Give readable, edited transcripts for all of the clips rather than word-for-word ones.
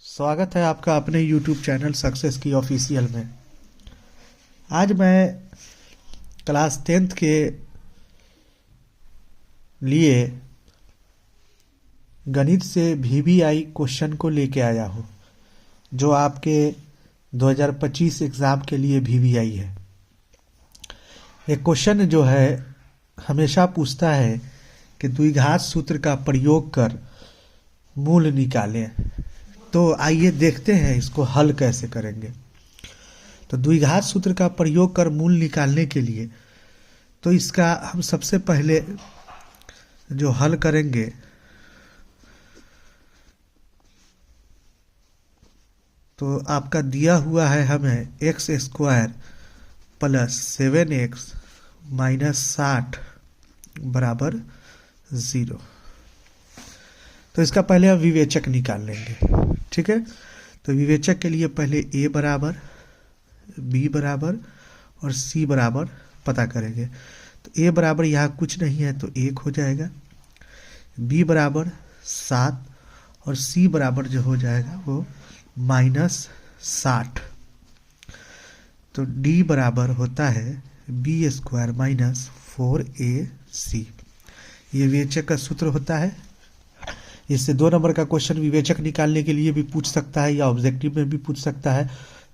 स्वागत है आपका अपने YouTube चैनल सक्सेस की ऑफिशियल में। आज मैं क्लास 10th के लिए गणित से VBI क्वेश्चन को लेके आया हूँ, जो आपके 2025 एग्ज़ाम के लिए VBI है। एक क्वेश्चन जो है हमेशा पूछता है कि द्विघात सूत्र का प्रयोग कर मूल निकालें। तो आइए देखते हैं इसको हल कैसे करेंगे। तो द्विघात सूत्र का प्रयोग कर मूल निकालने के लिए तो इसका हम सबसे पहले जो हल करेंगे तो आपका दिया हुआ है हमें x² प्लस 7x माइनस 60 बराबर 0। तो इसका पहले हम विवेचक निकाल लेंगे। ठीक है, तो विवेचक के लिए पहले a बराबर, b बराबर और c बराबर पता करेंगे। तो a बराबर यहाँ कुछ नहीं है तो 1 हो जाएगा, b बराबर 7 और c बराबर जो हो जाएगा वो -60। तो d बराबर होता है b² माइनस 4ac। ये विवेचक का सूत्र होता है। इससे 2 नंबर का क्वेश्चन विवेचक निकालने के लिए भी पूछ सकता है या ऑब्जेक्टिव में भी पूछ सकता है।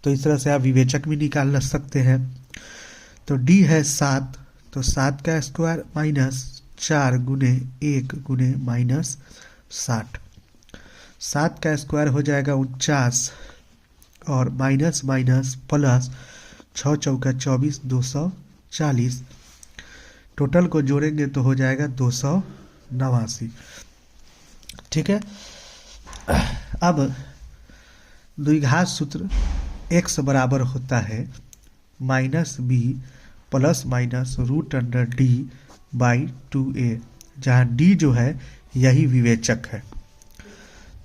तो इस तरह से आप विवेचक भी निकाल सकते हैं। तो d है 7, तो 7 का स्क्वायर माइनस 4 गुने 1 गुने माइनस 60। 7 का स्क्वायर हो जाएगा 49 और माइनस माइनस प्लस 6 चौका 24 240। टोटल को जोड़ेंगे तो हो जाएगा 289। ठीक है, अब द्विघात सूत्र x बराबर होता है -b प्लस माइनस √d/2a, जहाँ d जो है यही विवेचक है।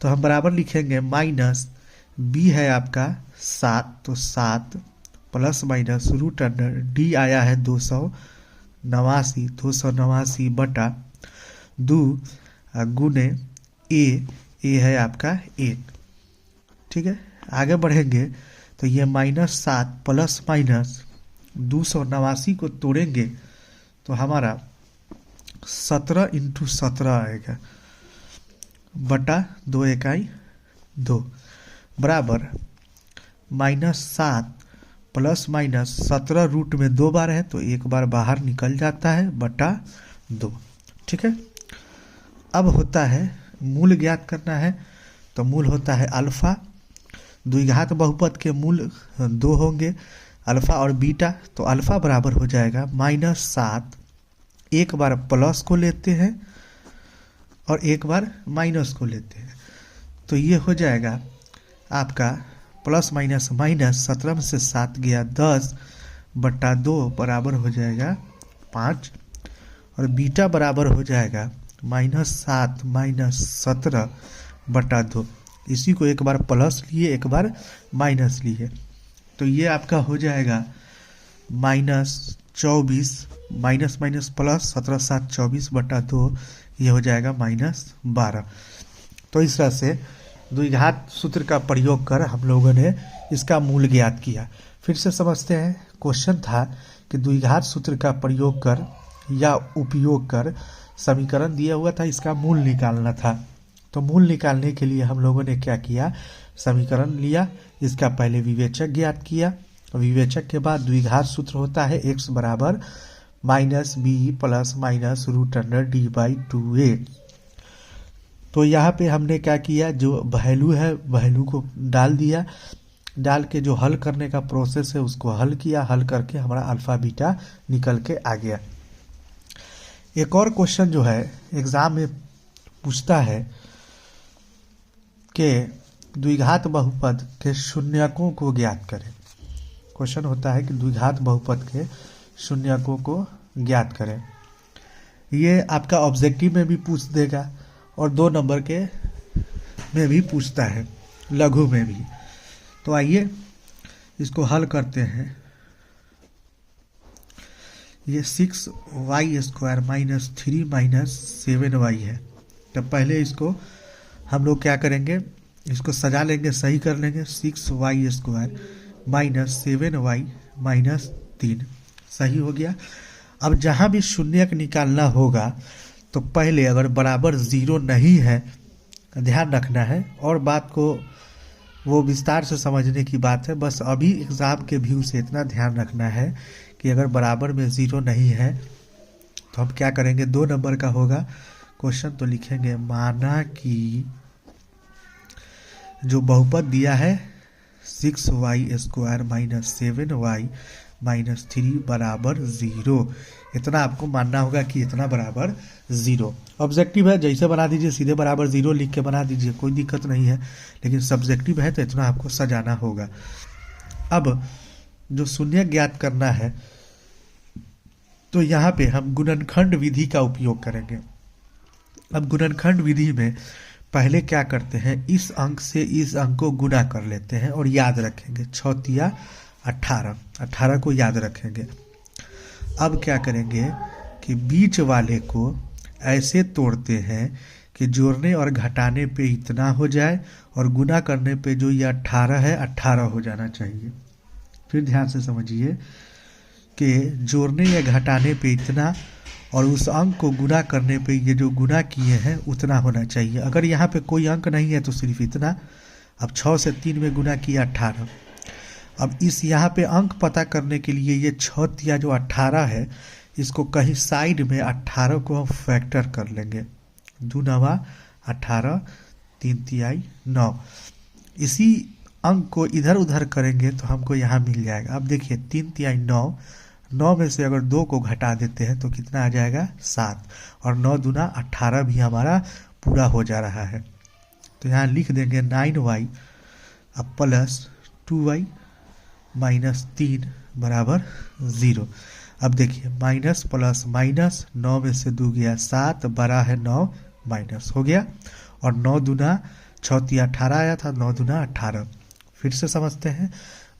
तो हम बराबर लिखेंगे माइनस b है आपका 7, तो 7 प्लस माइनस √d आया है 289 बटा 2 गुने ए है आपका 1। ठीक है, आगे बढ़ेंगे तो ये -7 प्लस माइनस 289 को तोड़ेंगे तो हमारा 17 × 17 आएगा बटा 2 इकाई 2 बराबर -7 प्लस माइनस 17 रूट में 2 बार है तो 1 बार बाहर निकल जाता है बटा 2। ठीक है, अब होता है मूल ज्ञात करना है। तो मूल होता है अल्फा। द्विघात बहुपद के मूल 2 होंगे, अल्फा और बीटा। तो अल्फा बराबर हो जाएगा -7, एक बार प्लस को लेते हैं और एक बार माइनस को लेते हैं। तो ये हो जाएगा आपका प्लस माइनस माइनस 17 में से 7 गया 10 बटा 2 बराबर हो जाएगा 5 और बीटा बराबर हो जाएगा -7 माइनस 17 बटा 2। इसी को एक बार प्लस लिए एक बार माइनस लिए तो ये आपका हो जाएगा -24 माइनस माइनस प्लस 17 7 24 बटा 2, ये हो जाएगा -12। तो इस तरह से द्विघात सूत्र का प्रयोग कर हम लोगों ने इसका मूल ज्ञात किया। फिर से समझते हैं। क्वेश्चन था कि द्विघात सूत्र का प्रयोग कर या उपयोग कर समीकरण दिया हुआ था, इसका मूल निकालना था। तो मूल निकालने के लिए हम लोगों ने क्या किया, समीकरण लिया, इसका पहले विवेचक ज्ञात किया। विवेचक के बाद द्विघात सूत्र होता है x बराबर -b प्लस माइनस √d/2a। तो यहाँ पे हमने क्या किया, जो वैल्यू है वैल्यू को डाल दिया, डाल के जो हल करने का प्रोसेस है उसको हल किया, हल करके हमारा अल्फा बीटा निकल के आ गया। एक और क्वेश्चन जो है एग्जाम में पूछता है कि द्विघात बहुपद के शून्यकों को ज्ञात करें। क्वेश्चन होता है कि द्विघात बहुपद के शून्यकों को ज्ञात करें। ये आपका ऑब्जेक्टिव में भी पूछ देगा और 2 नंबर के में भी पूछता है, लघु में भी। तो आइए इसको हल करते हैं। ये 6y² माइनस 3 माइनस 7y है। तो पहले इसको हम लोग क्या करेंगे, इसको सजा लेंगे, सही कर लेंगे। 6y² माइनस 7y माइनस 3 सही हो गया। अब जहाँ भी शून्यक निकालना होगा तो पहले अगर बराबर 0 नहीं है, ध्यान रखना है, और बात को वो विस्तार से समझने की बात है, बस अभी एग्ज़ाम के व्यू से इतना ध्यान रखना है कि अगर बराबर में 0 नहीं है तो हम क्या करेंगे, 2 नंबर का होगा क्वेश्चन, तो लिखेंगे माना कि जो बहुपद दिया है 6y² माइनस 7y माइनस 3 बराबर 0, इतना आपको मानना होगा कि इतना बराबर 0। ऑब्जेक्टिव है, जैसे बना दीजिए, सीधे बराबर 0 लिख के बना दीजिए, कोई दिक्कत नहीं है, लेकिन सब्जेक्टिव है तो इतना आपको सजाना होगा। अब जो शून्य ज्ञात करना है तो यहाँ पे हम गुणनखंड विधि का उपयोग करेंगे। अब गुणनखंड विधि में पहले क्या करते हैं, इस अंक से इस अंक को गुणा कर लेते हैं और याद रखेंगे, 6 तिया 18 को याद रखेंगे। अब क्या करेंगे कि बीच वाले को ऐसे तोड़ते हैं कि जोड़ने और घटाने पे इतना हो जाए और गुणा करने पे जो ये 18 है 18 हो जाना चाहिए। फिर ध्यान से समझिए कि जोड़ने या घटाने पे इतना और उस अंक को गुणा करने पे ये जो गुणा किए हैं उतना होना चाहिए। अगर यहाँ पे कोई अंक नहीं है तो सिर्फ इतना। अब 6 से 3 में गुणा किया 18। अब इस यहाँ पे अंक पता करने के लिए ये 6 तिया जो 18 है, इसको कहीं साइड में 18 को हम फैक्टर कर लेंगे, 2 9 18, 3 तिहाई 9। इसी अंक को इधर उधर करेंगे तो हमको यहाँ मिल जाएगा। अब देखिए 3 तिहाई 9, 9 में से अगर 2 को घटा देते हैं तो कितना आ जाएगा 7, और 9 दूना 18 भी हमारा पूरा हो जा रहा है। तो यहाँ लिख देंगे 9y अब प्लस 2y माइनस 3 बराबर 0। अब देखिए माइनस प्लस माइनस, 9 में से 2 गया 7, बड़ा है 9, माइनस हो गया, और 9 दूना 6 तिया 18 आया था, 9 दूना 18। फिर से समझते हैं,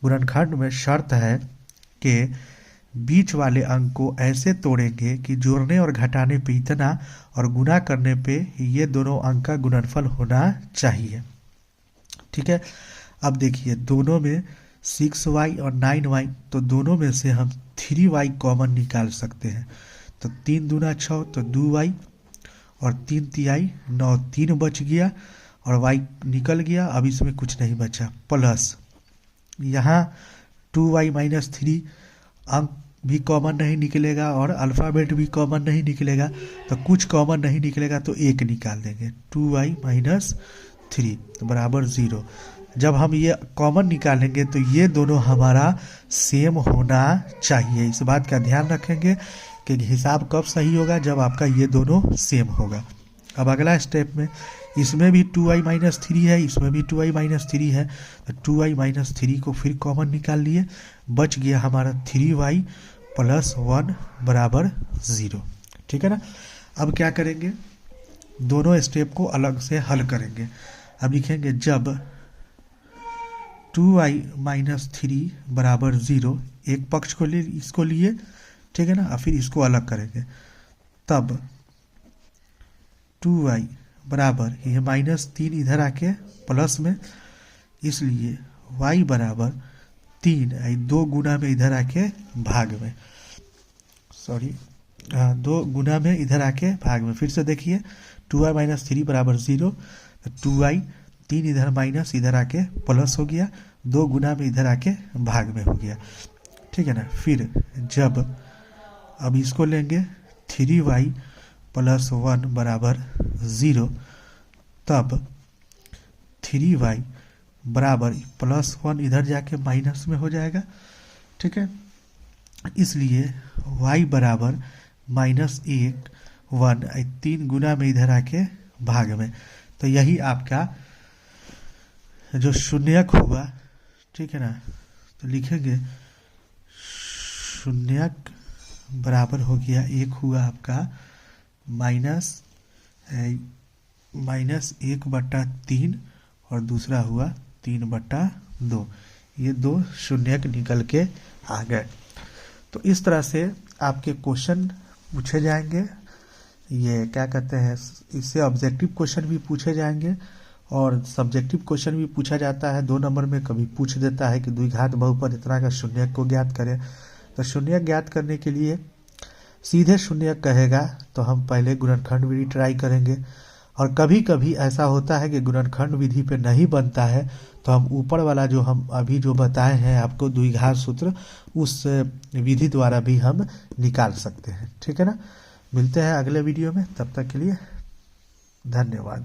गुणनखंड में शर्त है कि बीच वाले अंक को ऐसे तोड़ेंगे कि जोड़ने और घटाने पे इतना और गुणा करने पे ये दोनों अंक का गुणनफल होना चाहिए। ठीक है। अब देखिए दोनों में 6y और 9y, तो दोनों में से हम 3y कॉमन निकाल सकते हैं। तो 3 दूना 6, तो 2y और 3 तिहाई 9, 3 बच गया और y निकल गया। अब इसमें कुछ नहीं बचा, प्लस यहाँ 2y माइनस 3 अंक भी कॉमन नहीं निकलेगा और अल्फ़ाबेट भी कॉमन नहीं निकलेगा, तो कुछ कॉमन नहीं निकलेगा तो 1 निकाल देंगे, 2y माइनस 3 तो बराबर 0। जब हम ये कॉमन निकालेंगे तो ये दोनों हमारा सेम होना चाहिए। इस बात का ध्यान रखेंगे कि हिसाब कब सही होगा, जब आपका ये दोनों सेम होगा। अब अगला स्टेप में इसमें भी 2y माइनस 3 है, इसमें भी 2y माइनस 3 है, तो 2y माइनस 3 को फिर कॉमन निकाल लिए, बच गया हमारा 3y प्लस 1 बराबर 0। ठीक है ना। अब क्या करेंगे, दोनों स्टेप को अलग से हल करेंगे। अब लिखेंगे जब 2y माइनस 3 बराबर 0, एक पक्ष को लिए इसको लिए, ठीक है ना, और फिर इसको अलग करेंगे, तब 2y बराबर ये माइनस 3 इधर आके प्लस में, इसलिए y बराबर 3 2 गुना में इधर आके भाग में, सॉरी 2 गुना में इधर आके भाग में। फिर से देखिए 2y माइनस 3 बराबर 0, 2y 3 इधर माइनस इधर आके प्लस हो गया, 2 गुना में इधर आके भाग में हो गया। ठीक है ना। फिर जब अब इसको लेंगे 3y प्लस 1 बराबर 0, तब 3y बराबर प्लस 1 इधर जाके माइनस में हो जाएगा। ठीक है। इसलिए y बराबर माइनस 1 1 3 गुना में इधर आके भाग में, तो यही आपका जो शून्यक हुआ। ठीक है ना। तो लिखेंगे शून्यक बराबर हो गया, एक हुआ आपका माइनस 1/3 और दूसरा हुआ 3/2। ये 2 शून्यक निकल के आ गए। तो इस तरह से आपके क्वेश्चन पूछे जाएंगे। ये क्या कहते हैं, इससे ऑब्जेक्टिव क्वेश्चन भी पूछे जाएंगे और सब्जेक्टिव क्वेश्चन भी पूछा जाता है 2 नंबर में, कभी पूछ देता है कि द्विघात बहुपद इतना का शून्यक को ज्ञात करें। तो शून्यक ज्ञात करने के लिए सीधे शून्यक कहेगा तो हम पहले गुणनखंड विधि ट्राई करेंगे, और कभी कभी ऐसा होता है कि गुणनखंड विधि पे नहीं बनता है तो हम ऊपर वाला जो हम अभी जो बताए हैं आपको द्विघात सूत्र, उस विधि द्वारा भी हम निकाल सकते हैं। ठीक है ना। मिलते हैं अगले वीडियो में, तब तक के लिए धन्यवाद।